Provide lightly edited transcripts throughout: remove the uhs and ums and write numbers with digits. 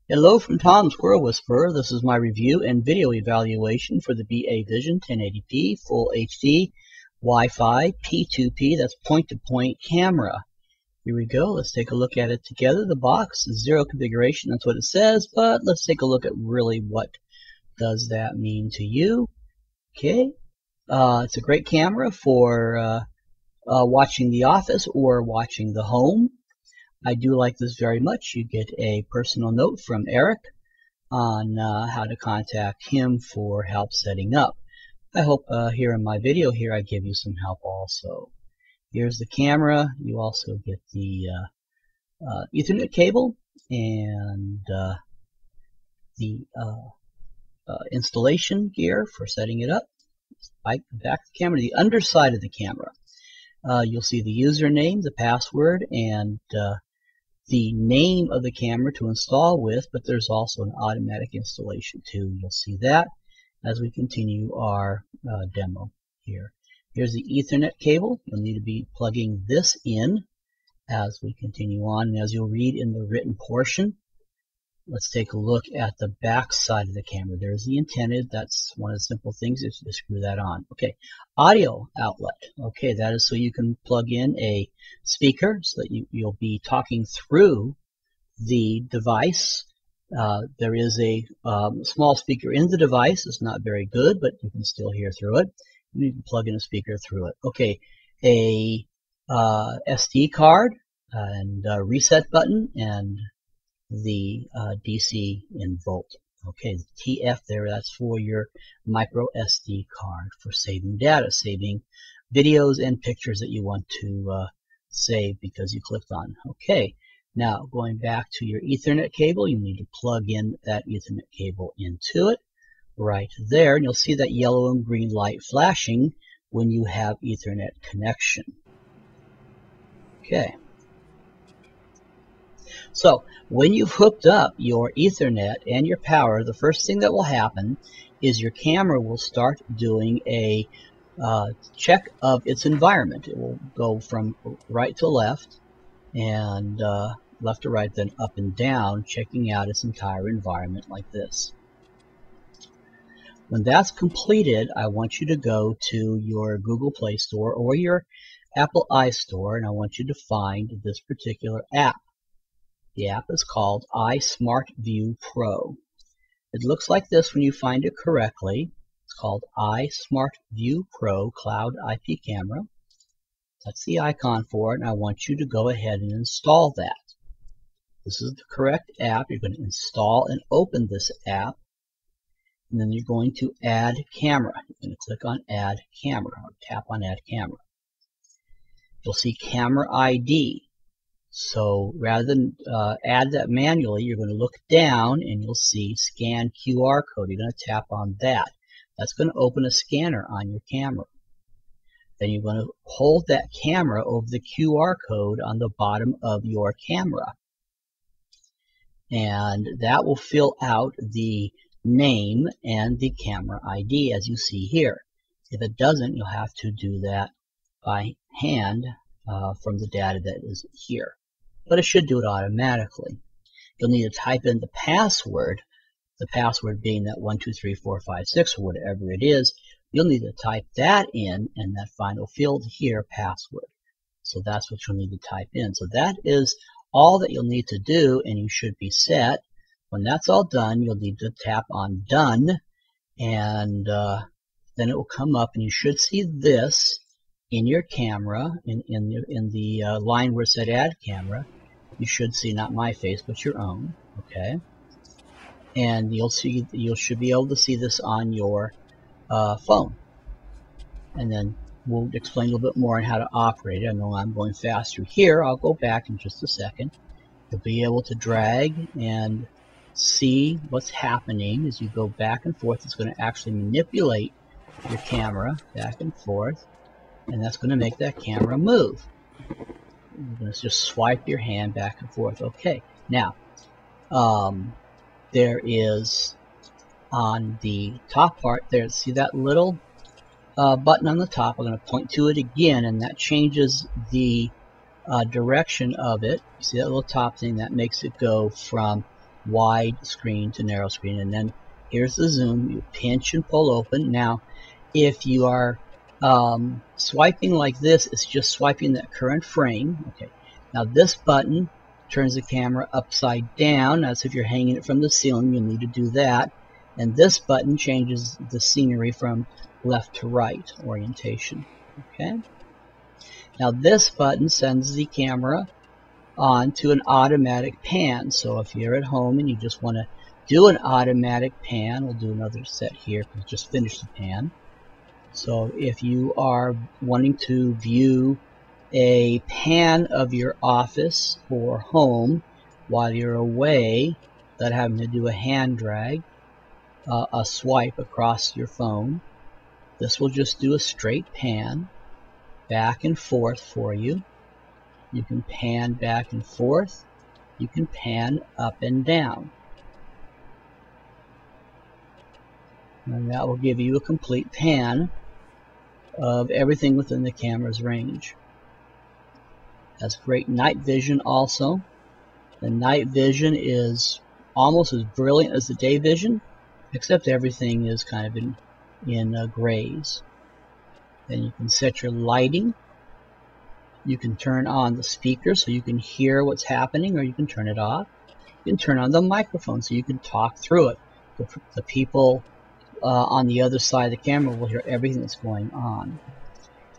Hello from Tom Squirrel Whisperer. This is my review and video evaluation for the BAVision 1080p Full HD Wi-Fi P2P, that's point-to-point camera. Here we go. Let's take a look at it together. The box is 0 configuration, that's what it says, but let's take a look at really what does that mean to you. Okay, it's a great camera for watching The Office or watching The Home. I do like this very much. You get a personal note from Eric on how to contact him for help setting up. I hope here in my video here I give you some help also. Here's the camera. You also get the Ethernet cable and the installation gear for setting it up. Back the camera, the underside of the camera. You'll see the username, the password, and the name of the camera to install with, but there's also an automatic installation too. You'll see that as we continue our demo here. Here's the Ethernet cable. You'll need to be plugging this in as we continue on. And as you'll read in the written portion, let's take a look at the back side of the camera. There's the antenna. That's one of the simple things is to screw that on. Okay, audio outlet. Okay, that is so you can plug in a speaker so that you'll be talking through the device. There is a small speaker in the device. It's not very good, but you can still hear through it. You can plug in a speaker through it. Okay, a SD card and a reset button and the DC in volt. Okay, the TF there, that's for your micro SD card for saving data, saving videos and pictures that you want to save because you clicked on. Okay, now going back to your Ethernet cable, you need to plug in that Ethernet cable into it right there, and you'll see that yellow and green light flashing when you have Ethernet connection. Okay. So when you've hooked up your Ethernet and your power, the first thing that will happen is your camera will start doing a check of its environment. It will go from right to left and left to right, then up and down, checking out its entire environment like this. When that's completed, I want you to go to your Google Play Store or your Apple iStore, and I want you to find this particular app. The app is called iSmartView Pro. It looks like this when you find it correctly. It's called iSmartView Pro Cloud IP Camera. That's the icon for it, and I want you to go ahead and install that. This is the correct app. You're going to install and open this app, and then you're going to add camera. You're going to click on Add Camera, or tap on Add Camera. You'll see Camera ID. So rather than add that manually, you're going to look down and you'll see Scan QR Code. You're going to tap on that. That's going to open a scanner on your camera. Then you're going to hold that camera over the QR code on the bottom of your camera. And that will fill out the name and the camera ID as you see here. If it doesn't, you'll have to do that by hand from the data that is here. But it should do it automatically. You'll need to type in the password being that 123456 or whatever it is. You'll need to type that in that final field here, password. So that's what you'll need to type in. So that is all that you'll need to do, and you should be set. When that's all done, you'll need to tap on Done, and then it will come up, and you should see this in your camera, in the line where it said Add Camera. You should see not my face, but your own. Okay, and you should be able to see this on your phone. And then we'll explain a little bit more on how to operate it. I know I'm going fast through here. I'll go back in just a second. You'll be able to drag and see what's happening as you go back and forth. It's going to actually manipulate your camera back and forth, and that's going to make that camera move. You're going to just swipe your hand back and forth. Okay, now there is on the top part there, see that little button on the top? I'm going to point to it again, and that changes the direction of it. You see that little top thing? That makes it go from wide screen to narrow screen. And then here's the zoom. You pinch and pull open. Now, if you are swiping like this, it's just swiping that current frame. Okay. Now this button turns the camera upside down. That's if you're hanging it from the ceiling, you'll need to do that. And this button changes the scenery from left to right orientation. Okay. Now this button sends the camera on to an automatic pan. So if you're at home and you just want to do an automatic pan, we'll do another set here because we just finished the pan. So if you are wanting to view a pan of your office or home while you're away without having to do a hand drag, a swipe across your phone, this will just do a straight pan back and forth for you. You can pan back and forth. You can pan up and down. And that will give you a complete pan of everything within the camera's range. Has great night vision also. The night vision is almost as brilliant as the day vision, except everything is kind of in grays. Then you can set your lighting. You can turn on the speaker so you can hear what's happening, or you can turn it off. You can turn on the microphone so you can talk through it. The people on the other side of the camera will hear everything that's going on.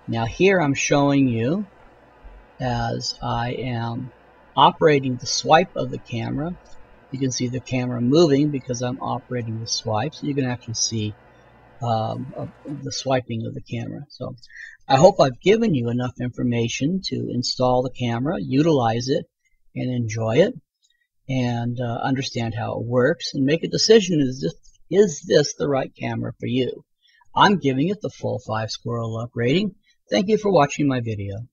Now here I'm showing you as I am operating the swipe of the camera. You can see the camera moving because I'm operating the swipe, so you can actually see the swiping of the camera. So I hope I've given you enough information to install the camera, utilize it, and enjoy it, and understand how it works, and make a decision, is this the right camera for you? I'm giving it the full 5 Squirrel Up rating. Thank you for watching my video.